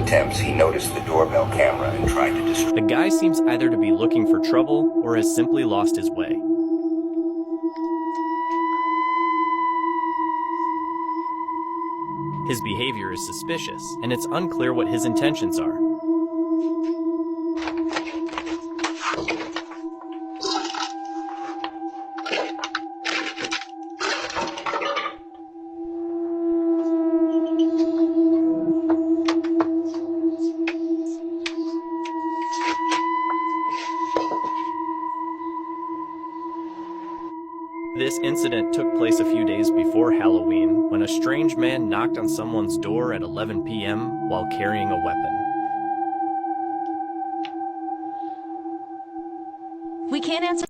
attempts, he noticed the doorbell camera and tried to destroy it. The guy seems either to be looking for trouble or has simply lost his way. His behavior is suspicious, and it's unclear what his intentions are. This incident took place a few days before Halloween, when a strange man knocked on someone's door at 11 p.m. while carrying a weapon. We can't answer.